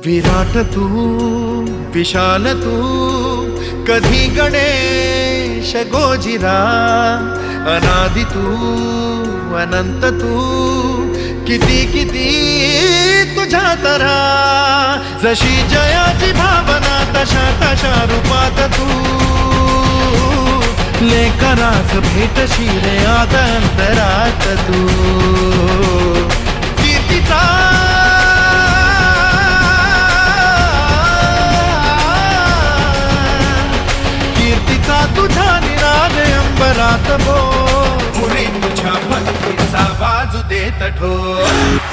विराट तू विशाल तू कधी गणेश गोजिरा अनादि तू अनंत तू किती किती तुझ्या तरा जशी जयाची भावना तशा तशा रूपात तू लेकराच भेटशी रे आदंतरात तू कीर्तीचा तुझा निराग अंबरात बोल मुली तुझ्या भक्तीचा बाजू देत ठोर